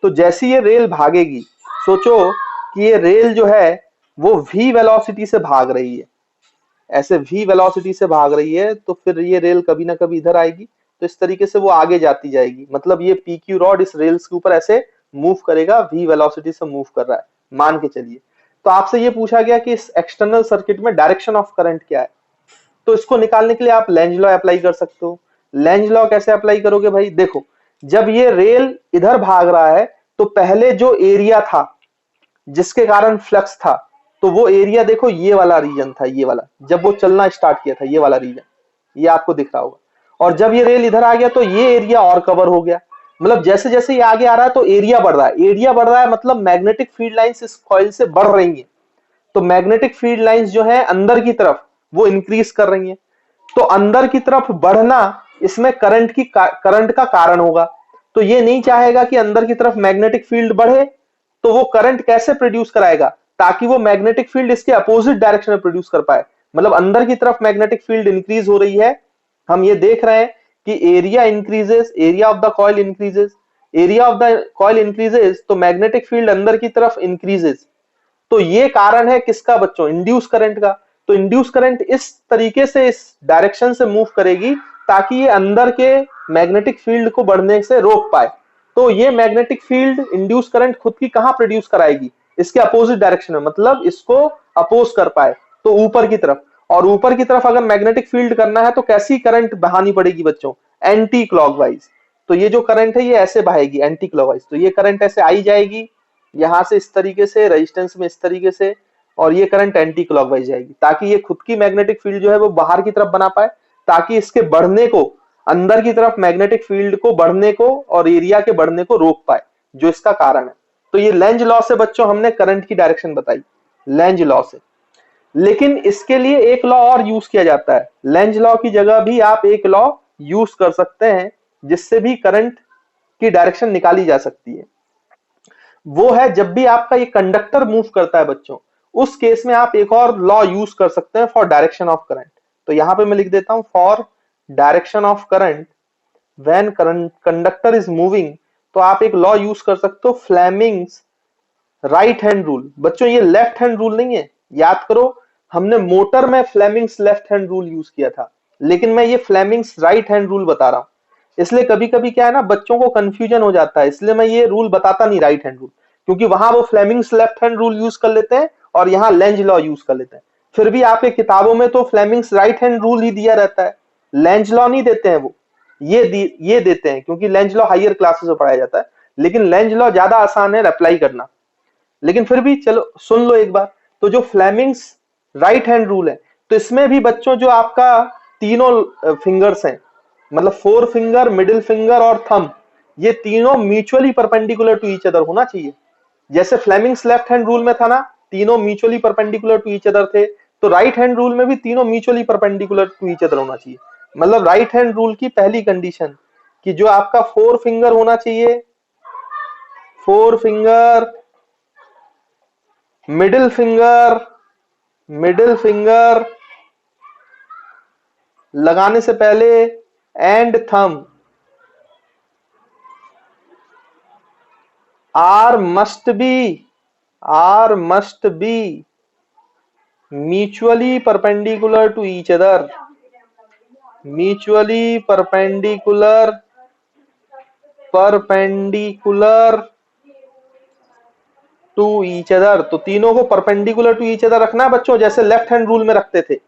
तो जैसी ये रेल भागेगी, सोचो कि ये रेल जो है वो v वेलोसिटी से भाग रही है, ऐसे v वेलोसिटी से भाग रही है, तो फिर ये रेल कभी ना कभी इधर आएगी, तो इस तरीके से वो आगे जाती जाएगी। मतलब ये PQ रॉड इस रेल्स के ऊपर ऐसे मूव करेगा, v वेलोसिटी से मूव कर रहा है, मान के चलिए। तो आपसे ये पूछा गया कि इस एक्सटर्नल सर्किट में डायरेक्शन ऑफ करंट क्या है, तो इसको निकालने के लिए आप लेंज लॉ अप्लाई कर सकते हो। लेंज लॉ कैसे अप्लाई करोगे भाई? देखो, जब ये रेल इधर भाग रहा है तो पहले जो एरिया था जिसके कारण फ्लक्स था, तो वो एरिया देखो ये वाला रीजन था, ये वाला, जब वो चलना स्टार्ट किया था ये वाला रीजन, ये आपको दिख रहा होगा। और जब ये रेल इधर आ गया तो ये एरिया और कवर हो गया। मतलब जैसे जैसे ये आगे आ रहा है तो एरिया बढ़ रहा है, एरिया बढ़ रहा है, मतलब मैग्नेटिक फील्ड लाइंस इस कॉइल से बढ़ रही हैं। तो मैग्नेटिक फील्ड लाइंस जो है अंदर की तरफ वो इंक्रीज कर रही हैं। तो अंदर की तरफ बढ़ना इसमें करंट का कारण होगा। तो ये नहीं चाहेगा कि अंदर की तरफ मैग्नेटिक फील्ड बढ़े, तो वो करंट कैसे प्रोड्यूस कराएगा? ताकि वो मैग्नेटिक फील्ड इसके अपोजिट डायरेक्शन में प्रोड्यूस कर पाए। मतलब अंदर की तरफ मैग्नेटिक फील्ड इंक्रीज हो रही है, हम ये देख रहे हैं कि area increases, area of the coil increases, area of the coil increases तो मैग्नेटिक फील्ड अंदर की तरफ इंक्रीजेस। तो ये कारण है किसका बच्चों, इंड्यूस करंट का। तो इंड्यूस करंट इस तरीके से इस डायरेक्शन से मूव करेगी ताकि ये अंदर के मैग्नेटिक फील्ड को बढ़ने से रोक पाए। तो ये मैग्नेटिक फील्ड इंड्यूस करंट खुद की कहां प्रोड्यूस कराएगी, इसके अपोजिट डायरेक्शन में, मतलब इसको अपोज कर पाए तो ऊपर की तरफ। और ऊपर की तरफ अगर मैग्नेटिक फील्ड करना है तो कैसी करंट बहानी पड़ेगी बच्चों, एंटी क्लॉकवाइज। तो ये जो करंट है ये ऐसे बहेगी एंटी क्लॉकवाइज। तो ये करंट ऐसे आई जाएगी यहां से इस तरीके से रेजिस्टेंस में इस तरीके से, और ये करंट एंटी क्लॉकवाइज जाएगी ताकि ये खुद की मैग्नेटिक फील्ड जो है वो बाहर की तरफ बना पाए, ताकि इसके बढ़ने को, अंदर की तरफ मैग्नेटिक फील्ड को बढ़ने को और एरिया के बढ़ने को रोक पाए, जो इसका कारण है। तो ये लेंज लॉ से बच्चों हमने करंट की डायरेक्शन बताई, लेंज लॉ से। लेकिन इसके लिए एक लॉ और यूज किया जाता है, लेंज लॉ की जगह भी आप एक लॉ यूज कर सकते हैं जिससे भी करंट की डायरेक्शन निकाली जा सकती है। वो है जब भी आपका ये कंडक्टर मूव करता है बच्चों, उस केस में आप एक और लॉ यूज कर सकते हैं फॉर डायरेक्शन ऑफ करंट। तो यहां पे मैं लिख देता हूं for direction of current when conductor is moving. तो आप एक लॉ यूज कर सकते हो, फ्लेमिंग्स राइट हैंड रूल। बच्चों ये लेफ्ट हैंड रूल नहीं है, याद करो हमने मोटर में Fleming's left hand rule use किया था, लेकिन मैं ये फ्लेमिंग्स राइट हैंड रूल बता रहा हूं। इसलिए कभी कभी क्या है ना, बच्चों को कंफ्यूजन हो जाता है, इसलिए मैं ये रूल बताता नहीं राइट हैंड रूल, क्योंकि वहां वो Fleming's left hand rule use कर लेते हैं और यहाँ लेंज लॉ यूज कर लेते हैं। फिर भी आपके किताबों में तो फ्लेमिंग्स राइट हैंड रूल ही दिया रहता है, लेंज लॉ नहीं देते हैं वो, ये देते हैं, क्योंकि लेंज लॉ हायर क्लासेस में पढ़ाया जाता है, लेकिन लेंज लॉ ज्यादा आसान है अप्लाई करना। लेकिन फिर भी चलो सुन लो एक बार। तो जो फ्लेमिंग्स राइट हैंड रूल है, तो इसमें भी बच्चों जो आपका तीनों फिंगर्स हैं, मतलब फोर फिंगर, मिडिल फिंगर और थंब, ये तीनों mutually perpendicular to each other होना चाहिए। जैसे फ्लेमिंग्स लेफ्ट हैंड रूल में था ना, तीनों mutually perpendicular to each other थे, तो राइट हैंड रूल में भी तीनों mutually perpendicular to each other होना चाहिए। मतलब राइट हैंड रूल की पहली कंडीशन कि जो आपका फोर फिंगर होना चाहिए, four finger, middle finger, middle finger लगाने से पहले and thumb are must be mutually perpendicular to each other, mutually perpendicular to each other. तो तीनों को परपेंडिकुलर टू ईच अदर रखना है बच्चों, जैसे लेफ्ट हैंड रूल में रखते थे।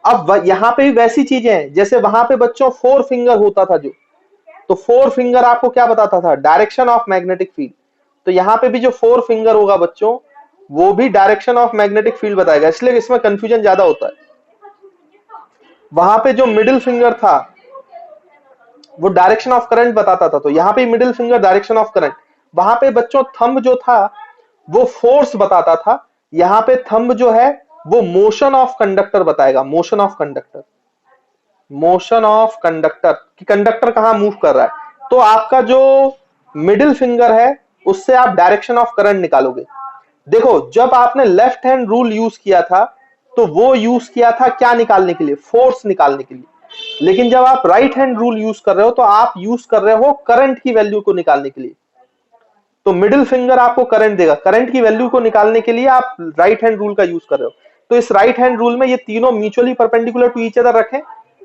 अब यहाँ पे भी वैसी चीजें हैं, जैसे वहां पे बच्चों फोर फिंगर होता था जो, तो फोर फिंगर आपको क्या बताता था, डायरेक्शन ऑफ मैग्नेटिक फील्ड। तो यहाँ पे भी जो फोर फिंगर होगा बच्चों, वो भी डायरेक्शन ऑफ मैग्नेटिक फील्ड बताएगा, इसलिए इसमें कंफ्यूजन ज्यादा होता है। वहां पे जो मिडिल फिंगर था वो डायरेक्शन ऑफ करंट बताता था, तो यहाँ पे middle finger direction of current. वहां पे बच्चों थंब जो था वो फोर्स बताता था, यहाँ पे थंब जो है वो मोशन ऑफ कंडक्टर बताएगा, motion of conductor, motion of conductor कि कंडक्टर कहां मूव कर रहा है। तो आपका जो मिडिल फिंगर है उससे आप डायरेक्शन ऑफ करंट निकालोगे। देखो जब आपने लेफ्ट हैंड रूल यूज किया था तो वो यूज किया था क्या निकालने के लिए, फोर्स निकालने के लिए। लेकिन जब आप राइट हैंड रूल यूज कर रहे हो तो आप यूज कर रहे हो करंट की वैल्यू को निकालने के लिए। तो मिडिल फिंगर आपको करंट देगा, करंट की वैल्यू को निकालने के लिए आप राइट हैंड रूल का यूज कर रहे हो। तो इस राइट हैंड रूल में ये तीनों mutually perpendicular to each other रखें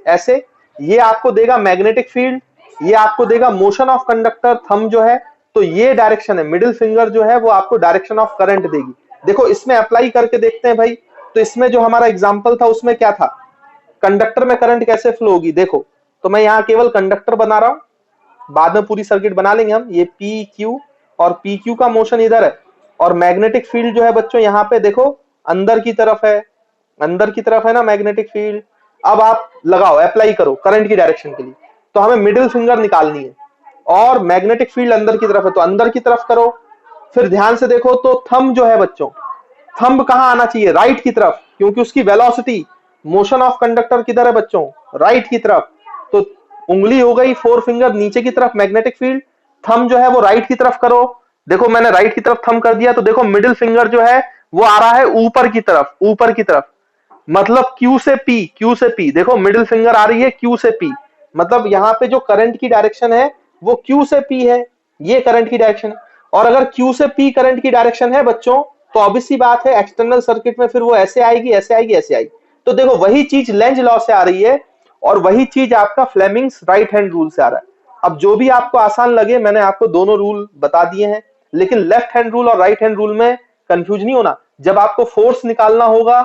ऐसे, ये आपको देगा मैग्नेटिक फील्ड, ये आपको देगा मोशन ऑफ कंडक्टर, थंब जो है, तो ये डायरेक्शन है, मिडिल फिंगर जो है वो आपको डायरेक्शन ऑफ करंट देगी। देखो इसमें अप्लाई करके देखते हैं भाई। तो इसमें जो हमारा एग्जांपल था उसमें क्या था, कंडक्टर में करंट कैसे फ्लो होगी। देखो तो मैं यहाँ केवल कंडक्टर बना रहा हूं, बाद में पूरी सर्किट बना लेंगे हम। ये पी क्यू, और पी क्यू का मोशन इधर है, और मैग्नेटिक फील्ड जो है बच्चों यहाँ पे देखो अंदर की तरफ है, अंदर की तरफ है ना मैग्नेटिक फील्ड। अब आप लगाओ, अप्लाई करो करंट की डायरेक्शन के लिए। तो हमें मिडिल फिंगर निकालनी है और मैग्नेटिक फील्ड अंदर की तरफ है, तो अंदर की तरफ करो। फिर ध्यान से देखो तो थंब जो है बच्चों, थंब कहां आना चाहिए, राइट की तरफ, क्योंकि उसकी वेलोसिटी, मोशन ऑफ कंडक्टर किधर है बच्चों, राइट की तरफ। तो उंगली हो गई फोर फिंगर नीचे की तरफ मैग्नेटिक फील्ड, थंब जो है वो राइट की तरफ करो। देखो मैंने राइट की तरफ थंब कर दिया, तो देखो मिडिल फिंगर जो है वो आ रहा है ऊपर की तरफ, ऊपर की तरफ, मतलब Q से P, Q से P। देखो मिडिल फिंगर आ रही है Q से P, मतलब यहाँ पे जो करंट की डायरेक्शन है वो Q से P है। ये करंट की डायरेक्शन है। और अगर Q से P करंट की डायरेक्शन है बच्चों, तो ऑब्वियस सी बात है एक्सटर्नल सर्किट में फिर वो ऐसे आएगी, ऐसे आएगी, ऐसे आएगी। तो देखो वही चीज लेंज लॉ से आ रही है और वही चीज आपका फ्लेमिंग्स राइट हैंड रूल से आ रहा है। अब जो भी आपको आसान लगे, मैंने आपको दोनों रूल बता दिए हैं, लेकिन लेफ्ट हैंड रूल और राइट हैंड रूल में कंफ्यूज नहीं होना। जब आपको फोर्स निकालना होगा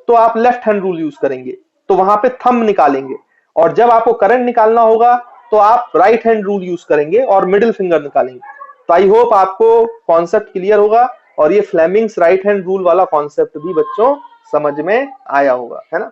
तो आप लेफ्ट हैंड रूल यूज करेंगे, तो वहां पे थंब निकालेंगे। और जब आपको करंट निकालना होगा तो आप राइट हैंड रूल यूज करेंगे और मिडिल फिंगर निकालेंगे। तो आई होप आपको कॉन्सेप्ट क्लियर होगा और ये फ्लेमिंग्स राइट हैंड रूल वाला कॉन्सेप्ट भी बच्चों समझ में आया होगा, है ना।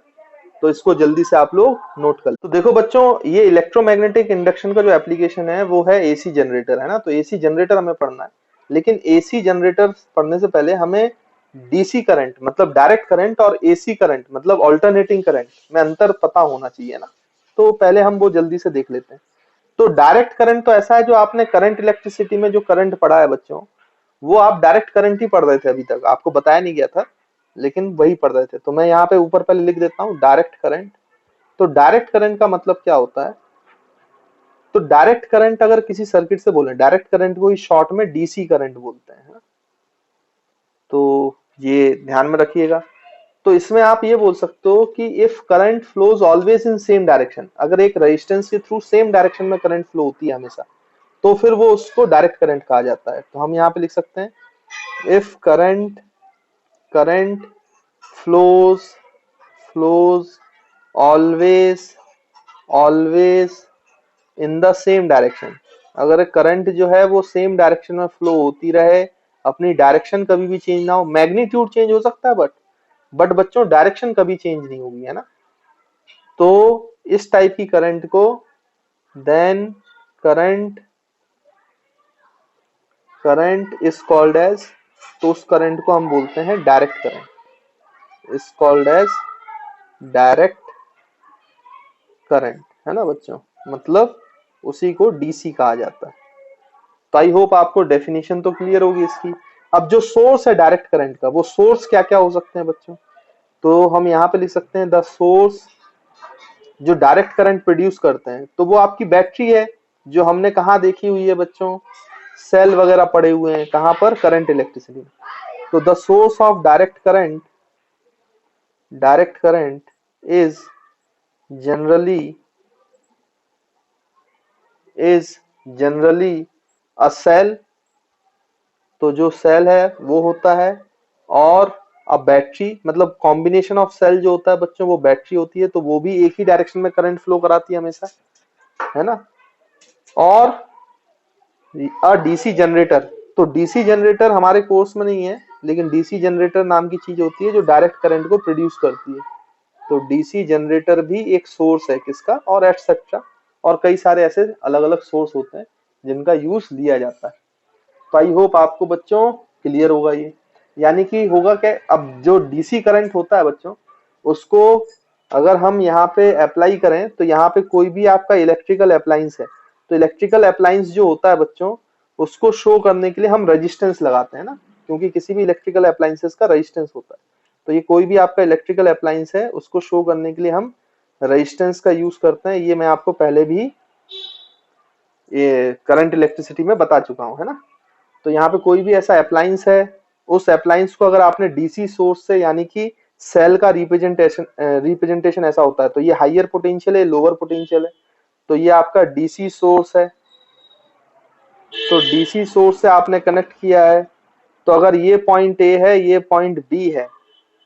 तो इसको जल्दी से आप लोग नोट कर। तो देखो बच्चों, ये इलेक्ट्रोमैग्नेटिक इंडक्शन का जो एप्लीकेशन है वो है एसी जनरेटर, है ना। तो एसी जनरेटर हमें पढ़ना है, लेकिन एसी जनरेटर पढ़ने से पहले हमें डीसी करंट मतलब डायरेक्ट करंट और एसी करंट मतलब ऑल्टरनेटिंग करंट में अंतर पता होना चाहिए ना। तो पहले हम वो जल्दी से देख लेते हैं। तो डायरेक्ट करंट तो ऐसा है जो आपने करंट इलेक्ट्रिसिटी में जो करंट पढ़ा है बच्चों, वो आप डायरेक्ट करंट ही पढ़ रहे थे, अभी तक आपको बताया नहीं गया था, लेकिन वही पढ़ रहे थे। तो मैं यहाँ पे ऊपर पहले लिख देता हूँ डायरेक्ट करंट। तो डायरेक्ट करंट का मतलब क्या होता है? तो डायरेक्ट करंट अगर किसी सर्किट से बोले, डायरेक्ट करंट को ही शॉर्ट में डीसी करंट बोलते हैं, है ना? तो ये ध्यान में रखिएगा। तो इसमें आप ये बोल सकते हो कि if current flows always in same direction, अगर एक रेजिस्टेंस के थ्रू सेम डायरेक्शन में करंट फ्लो होती है हमेशा, तो फिर वो उसको डायरेक्ट करंट कहा जाता है। तो हम यहाँ पे लिख सकते हैं if current current flows flows always always in the same direction, अगर करंट जो है वो सेम डायरेक्शन में फ्लो होती रहे, अपनी डायरेक्शन कभी भी चेंज ना हो, मैग्नीट्यूड चेंज हो सकता है बट बच्चों डायरेक्शन कभी चेंज नहीं होगी, है ना। तो इस टाइप की करंट को then current current is called as, तो उस करंट को हम बोलते हैं direct current, is called as direct current, है ना बच्चों। मतलब उसी को डीसी कहा जाता है। तो आई होप आपको डेफिनेशन तो क्लियर होगी इसकी। अब जो सोर्स है डायरेक्ट करंट का, वो सोर्स क्या क्या हो सकते हैं बच्चों? तो हम यहाँ पे लिख सकते हैं द सोर्स जो डायरेक्ट करंट प्रोड्यूस करते हैं, तो वो आपकी बैटरी है, जो हमने कहाँ देखी हुई है बच्चों, सेल वगैरह पड़े हुए हैं कहाँ पर, करंट इलेक्ट्रिसिटी। तो the source of direct current is generally a cell, तो जो सेल है वो होता है, और अब बैटरी मतलब कॉम्बिनेशन ऑफ सेल जो होता है बच्चों वो बैटरी होती है, तो वो भी एक ही डायरेक्शन में करंट फ्लो कराती है हमेशा, है ना। और डीसी जनरेटर, तो डीसी जनरेटर हमारे कोर्स में नहीं है, लेकिन डीसी जनरेटर नाम की चीज होती है जो डायरेक्ट करंट को प्रोड्यूस करती है। तो डीसी जनरेटर भी एक सोर्स है किसका, और एटसेट्रा, और कई सारे ऐसे अलग अलग सोर्स होते हैं जिनका यूज लिया जाता है। तो आई होप आपको बच्चों क्लियर होगा ये। यानी कि होगा क्या, अब जो डीसी करंट होता है बच्चों, उसको अगर हम यहाँ पे अप्लाई करें, तो यहाँ पे कोई भी आपका इलेक्ट्रिकल अप्लायंस है, तो इलेक्ट्रिकल अप्लायंस जो होता है बच्चों, उसको शो करने के लिए हम रेजिस्टेंस लगाते हैं ना, क्योंकि किसी भी इलेक्ट्रिकल अप्लायंसेस का रेजिस्टेंस होता है। तो ये कोई भी आपका इलेक्ट्रिकल अप्लायंस है, उसको शो करने के लिए हम रेजिस्टेंस का यूज करते हैं। ये मैं आपको पहले भी ये करंट इलेक्ट्रिसिटी में बता चुका हूँ, है ना। तो यहाँ पे कोई भी ऐसा अप्लायंस है, उस अप्लायंस को अगर आपने डीसी सोर्स से, यानी कि सेल का रिप्रेजेंटेशन ऐसा होता है, तो ये हाइयर पोटेंशियल है, लोअर पोटेंशियल है, तो ये आपका डीसी सोर्स है। तो डीसी सोर्स से आपने कनेक्ट किया है, तो अगर ये पॉइंट ए है, ये पॉइंट बी है,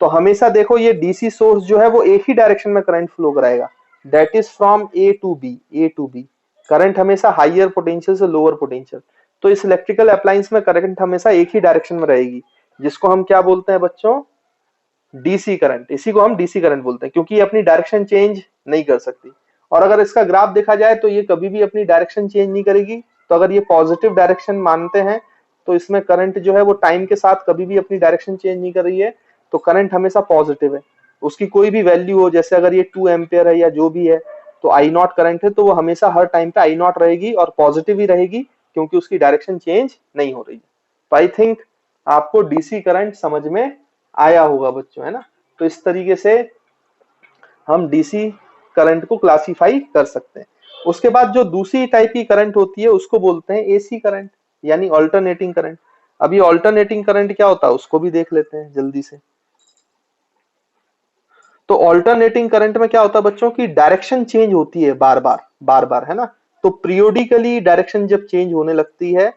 तो हमेशा देखो ये डीसी सोर्स जो है वो एक ही डायरेक्शन में करंट फ्लो कराएगा, that is from A to B. Current हमेशा हाइयर पोटेंशियल से लोअर पोटेंशियल। तो इस इलेक्ट्रिकल अप्लायंस में करंट हमेशा एक ही डायरेक्शन में रहेगी, जिसको हम क्या बोलते हैं बच्चों, डीसी करंट। इसी को हम डीसी करंट बोलते हैं, क्योंकि ये अपनी डायरेक्शन चेंज नहीं कर सकती। और अगर इसका ग्राफ देखा जाए तो ये कभी भी अपनी डायरेक्शन चेंज नहीं करेगी। तो अगर ये पॉजिटिव डायरेक्शन मानते हैं, तो इसमें करंट जो है वो टाइम के साथ कभी भी अपनी डायरेक्शन चेंज नहीं कर रही है, तो करंट हमेशा पॉजिटिव है। उसकी कोई भी वैल्यू हो, जैसे अगर ये 2 एम्पियर है या जो भी है, तो आई नॉट करंट है, तो वो हमेशा हर टाइम पे आई नॉट रहेगी और पॉजिटिव ही रहेगी, क्योंकि उसकी डायरेक्शन चेंज नहीं हो रही है। तो आई थिंक आपको डीसी करंट समझ में आया होगा बच्चों, है ना। तो इस तरीके से हम डीसी करंट को क्लासिफाई कर सकते हैं। उसके बाद जो दूसरी टाइप की करंट होती है उसको बोलते हैं एसी करंट, यानी ऑल्टरनेटिंग करंट। अभी ऑल्टरनेटिंग करंट क्या होता है उसको भी देख लेते हैं जल्दी से। तो ऑल्टरनेटिंग करंट में क्या होता है बच्चों की डायरेक्शन चेंज होती है बार बार, है ना। तो पीरियोडिकली डायरेक्शन जब चेंज होने लगती है,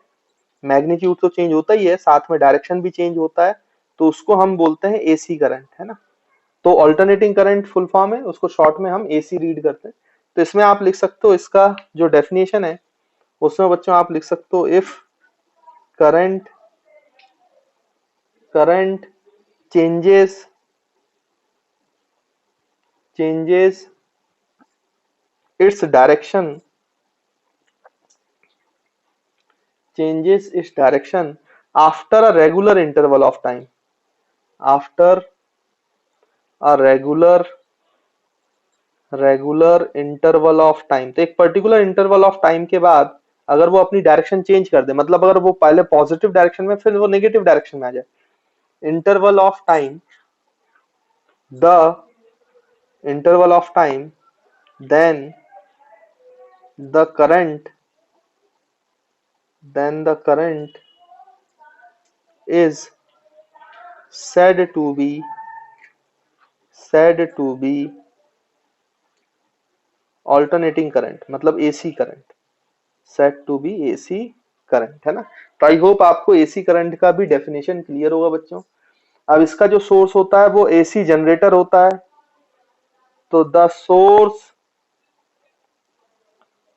मैग्नीट्यूड तो चेंज होता ही है, साथ में डायरेक्शन भी चेंज होता है, तो उसको हम बोलते हैं एसी करंट, है ना। तो ऑल्टरनेटिंग करंट फुल फॉर्म है, उसको शॉर्ट में हम एसी रीड करते हैं। तो इसमें आप लिख सकते हो, इसका जो डेफिनेशन है उसमें बच्चों आप लिख सकते हो, if current current changes its direction changes its direction after a regular interval of time, after a regular interval of time। तो एक पर्टिकुलर इंटरवल ऑफ टाइम के बाद अगर वो अपनी डायरेक्शन चेंज कर दे, मतलब अगर वो पहले पॉजिटिव डायरेक्शन में फिर वो नेगेटिव डायरेक्शन में आ जाए, interval of time, the interval of time, then the current is said to be alternating current, मतलब AC current, said to be AC current, है ना। तो आई होप आपको एसी करंट का भी डेफिनेशन क्लियर होगा बच्चों। अब इसका जो सोर्स होता है वो एसी जनरेटर होता है। तो the source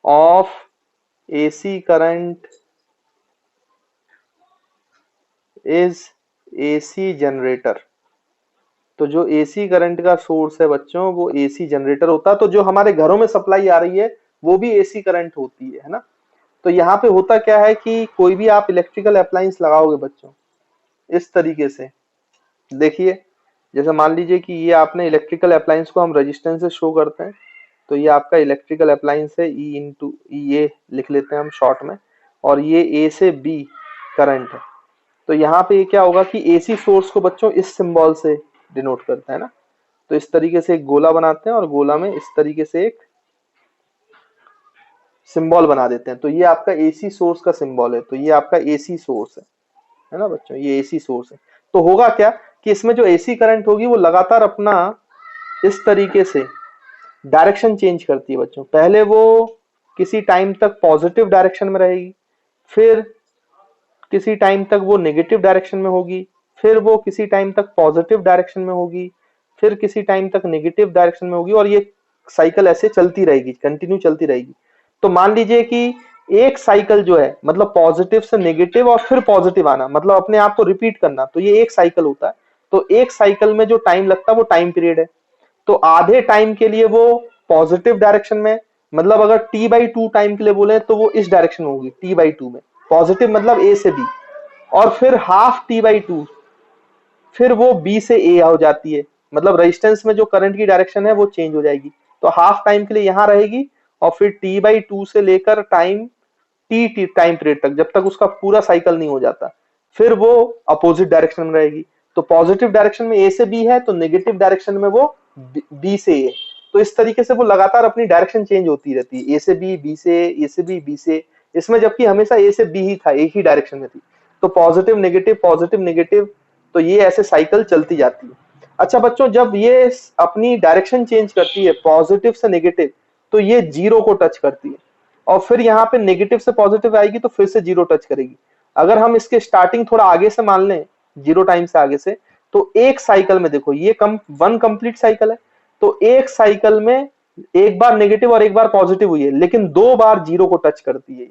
of AC current is AC generator. तो जो एसी करंट का सोर्स है बच्चों वो एसी जनरेटर होता है। तो जो हमारे घरों में सप्लाई आ रही है वो भी एसी करंट होती है ना। तो यहाँ पे होता क्या है कि कोई भी आप इलेक्ट्रिकल अप्लायंस लगाओगे बच्चों इस तरीके से, देखिए जैसे मान लीजिए कि ये आपने इलेक्ट्रिकल अप्लायंस को हम रेजिस्टेंस से शो करते हैं, तो ये आपका इलेक्ट्रिकल अप्लायंस है, ई इंटू ये लिख लेते हैं हम शॉर्ट में, और ये ए से बी करंट है। तो यहाँ पे क्या होगा कि एसी सोर्स को बच्चों इस सिंबल से डिनोट करते हैं ना। तो इस तरीके से एक गोला बनाते हैं और गोला में इस तरीके से एक सिंबल बना देते हैं। तो ये आपका एसी सोर्स का सिंबल है, तो ये आपका एसी सोर्स है ना बच्चों, ये एसी सोर्स है। तो होगा क्या कि इसमें जो एसी करंट होगी वो लगातार अपना इस तरीके से डायरेक्शन चेंज करती है बच्चों। पहले वो किसी टाइम तक पॉजिटिव डायरेक्शन में रहेगी, फिर किसी टाइम तक वो नेगेटिव डायरेक्शन में होगी, फिर वो किसी टाइम तक पॉजिटिव डायरेक्शन में होगी, फिर किसी टाइम तक नेगेटिव डायरेक्शन में होगी, और ये साइकिल ऐसे चलती रहेगी, कंटिन्यू चलती रहेगी। तो मान लीजिए कि एक साइकिल जो है मतलब पॉजिटिव से नेगेटिव और फिर पॉजिटिव आना, मतलब अपने आप को रिपीट करना, तो ये एक साइकिल होता है। तो एक साइकिल में जो टाइम लगता है वो टाइम पीरियड है। तो आधे टाइम के लिए वो पॉजिटिव डायरेक्शन में, मतलब अगर t/2 टाइम के लिए बोले तो वो इस डायरेक्शन में होगी, t/2 में पॉजिटिव मतलब a से b, और फिर हाफ t/2 फिर वो b से a हो जाती है, मतलब रेजिस्टेंस में जो करंट की डायरेक्शन है वो चेंज हो जाएगी। तो हाफ टाइम के लिए यहां रहेगी, और फिर t/2 से लेकर टाइम t टाइम पीरियड तक, जब तक उसका पूरा साइकिल नहीं हो जाता, फिर वो अपोजिट डायरेक्शन में रहेगी। तो पॉजिटिव डायरेक्शन में a से b है, तो नेगेटिव डायरेक्शन में वो b से a। तो इस तरीके से वो लगातार अपनी डायरेक्शन चेंज होती रहती है, a से b से a से b से। इसमें जबकि हमेशा a से b ही था, एक ही डायरेक्शन में थी। तो पॉजिटिव नेगेटिव, तो ये ऐसे साइकिल चलती जाती है। अच्छा बच्चों, जब ये अपनी डायरेक्शन चेंज करती है पॉजिटिव से नेगेटिव, तो ये जीरो को टच करती है, और फिर यहाँ पे नेगेटिव से पॉजिटिव आएगी तो फिर से जीरो टच करेगी। अगर हम इसके स्टार्टिंग थोड़ा आगे से मान लें, जीरो टाइम से आगे से, तो एक साइकिल में देखो ये वन कंप्लीट साइकिल है। तो एक साइकिल में एक बार नेगेटिव और एक बार पॉजिटिव हुई है, लेकिन दो बार जीरो को टच करती है।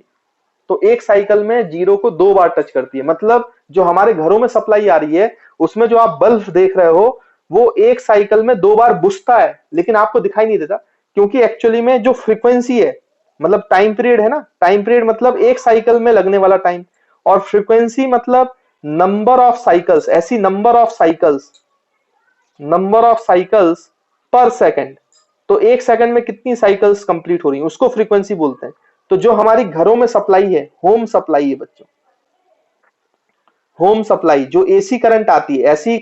तो एक साइकिल में जीरो को दो बार टच करती है, मतलब जो हमारे घरों में सप्लाई आ रही है उसमें जो आप बल्ब देख रहे हो वो एक साइकिल में दो बार बुझता है, लेकिन आपको दिखाई नहीं देता, क्योंकि एक्चुअली में जो फ्रीक्वेंसी है, मतलब टाइम पीरियड है ना, टाइम पीरियड मतलब एक साइकिल में लगने वाला टाइम, और फ्रीक्वेंसी मतलब नंबर ऑफ साइकिल्स, ऐसी नंबर ऑफ साइकिल्स पर सेकंड। तो एक सेकंड में कितनी साइकिल्स कंप्लीट हो रही हैं उसको फ्रीक्वेंसी बोलते हैं। तो जो हमारी घरों में सप्लाई है, होम सप्लाई है बच्चों, होम सप्लाई जो एसी करंट आती है, एसी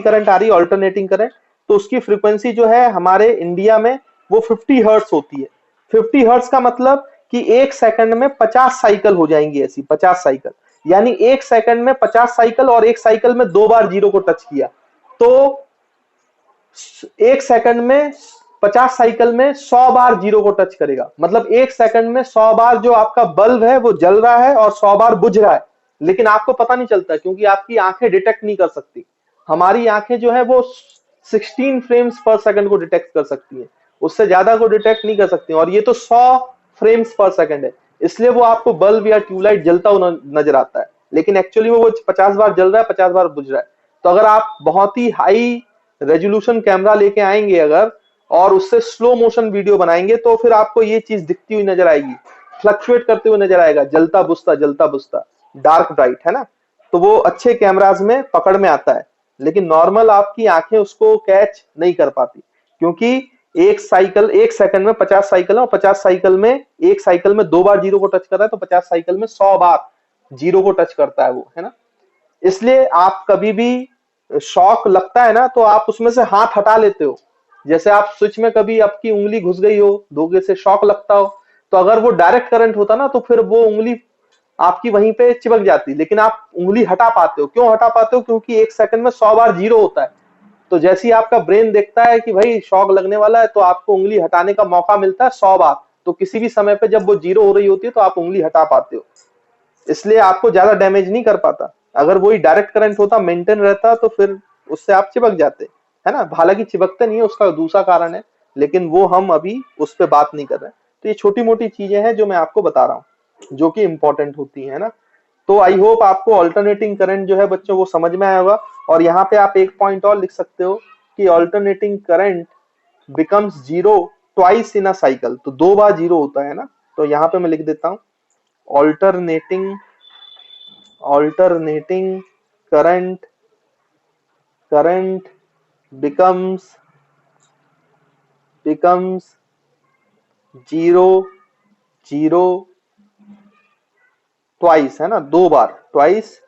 करंट आ रही है ऑल्टरनेटिंग करंट, तो उसकी फ्रीक्वेंसी जो है हमारे इंडिया में वो 50 हर्ट्ज होती है। 50 हर्ट्ज का मतलब कि एक सेकंड में 50 साइकिल हो जाएंगी, ऐसी 50 साइकिल, यानी एक सेकंड में 50 साइकिल, और एक साइकिल में 2 बार जीरो को टच किया तो एक सेकंड में 50 साइकिल में 100 बार जीरो को टच करेगा। मतलब एक सेकंड में 100 बार जो आपका बल्ब है वो जल रहा है और 100 बार बुझ रहा है, लेकिन आपको पता नहीं चलता क्योंकि आपकी आंखें डिटेक्ट नहीं कर सकती। हमारी आंखें जो है वो 16 फ्रेम्स पर सेकंड को डिटेक्ट कर सकती है, उससे ज्यादा को डिटेक्ट नहीं कर सकती, और ये तो 100 फ्रेम्स पर सेकंड है, इसलिए वो आपको बल्ब या ट्यूबलाइट जलता हुआ नजर आता है, लेकिन एक्चुअली वो 50 बार जल रहा है, 50 बार बुझ रहा है। तो अगर आप बहुत ही हाई रेजोल्यूशन कैमरा लेके आएंगे अगर, और उससे स्लो मोशन वीडियो बनाएंगे, तो फिर आपको ये चीज दिखती हुई नजर आएगी, फ्लक्चुएट करते हुए नजर आएगा, जलता बुझता डार्क ब्राइट, है ना। तो वो अच्छे कैमराज में पकड़ में आता है, लेकिन नॉर्मल आपकी आंखें उसको कैच नहीं कर पाती, क्योंकि एक साइकिल एक सेकंड में 50 साइकिल है, और 50 साइकिल में एक साइकिल में 2 बार जीरो को टच कर रहा है, तो 50 साइकिल में 100 बार जीरो को टच करता है वो, है ना। इसलिए आप कभी भी शॉक लगता है ना, तो आप उसमें से हाथ हटा लेते हो। जैसे आप स्विच में कभी आपकी उंगली घुस गई हो धोखे से, शॉक लगता हो, तो अगर वो डायरेक्ट करंट होता ना तो फिर वो उंगली आपकी वहीं पे चिपक जाती, लेकिन आप उंगली हटा पाते हो। क्यों हटा पाते हो? क्योंकि एक सेकंड में 100 बार जीरो होता है। तो जैसे ही आपका ब्रेन देखता है कि भाई शॉक लगने वाला है, तो आपको उंगली हटाने का मौका मिलता है 100 बार। तो किसी भी समय पे जब वो जीरो हो रही होती है तो आप उंगली हटा पाते हो, इसलिए आपको ज्यादा डैमेज नहीं कर पाता। अगर वही डायरेक्ट करंट होता, मेंटेन रहता, तो फिर उससे आप चिपक जाते, है ना। हालांकि चिपकते नहीं है, उसका दूसरा कारण है, लेकिन वो हम अभी उस पर बात नहीं कर रहे हैं। तो ये छोटी मोटी चीजें हैं जो मैं आपको बता रहा हूँ, जो कि इंपॉर्टेंट होती है ना। तो आई होप आपको ऑल्टरनेटिंग करंट जो है बच्चों वो समझ में आया होगा। और यहाँ पे आप एक पॉइंट और लिख सकते हो कि alternating current becomes zero twice in a cycle. तो 2 बार जीरो होता है ना, तो यहाँ पे मैं लिख देता हूँ alternating alternating current becomes zero zero twice, है ना, 2 बार, ट्वाइस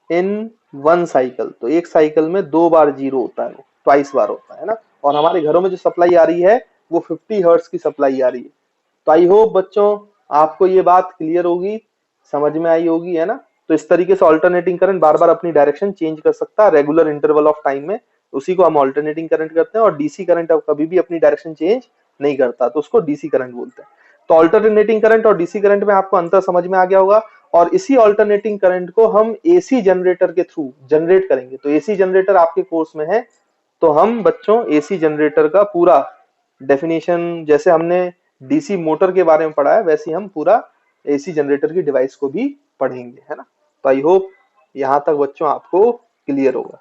इन वन साइकिल। तो एक साइकिल में 2 बार जीरो होता है, वो ट्वाइस बार होता है ना। और हमारे घरों में जो सप्लाई आ रही है वो 50 हर्ट्ज की सप्लाई आ रही है। तो आई होप बच्चों आपको ये बात क्लियर होगी, समझ में आई होगी, है ना। तो इस तरीके से ऑल्टरनेटिंग करंट बार बार अपनी डायरेक्शन चेंज कर सकता है रेगुलर इंटरवल ऑफ टाइम में, उसी को हम ऑल्टरनेटिंग करंट करते हैं। और डीसी करंट अब कभी भी अपनी डायरेक्शन चेंज नहीं करता, तो उसको डीसी करंट बोलते हैं। तो ऑल्टरनेटिंग करंट और डीसी करंट में आपको अंतर समझ में आ गया होगा। और इसी ऑल्टरनेटिंग करंट को हम एसी जनरेटर के थ्रू जनरेट करेंगे। तो एसी जनरेटर आपके कोर्स में है, तो हम बच्चों एसी जनरेटर का पूरा डेफिनेशन, जैसे हमने डीसी मोटर के बारे में पढ़ा है, वैसे हम पूरा एसी जनरेटर की डिवाइस को भी पढ़ेंगे, है ना। तो आई होप यहाँ तक बच्चों आपको क्लियर होगा।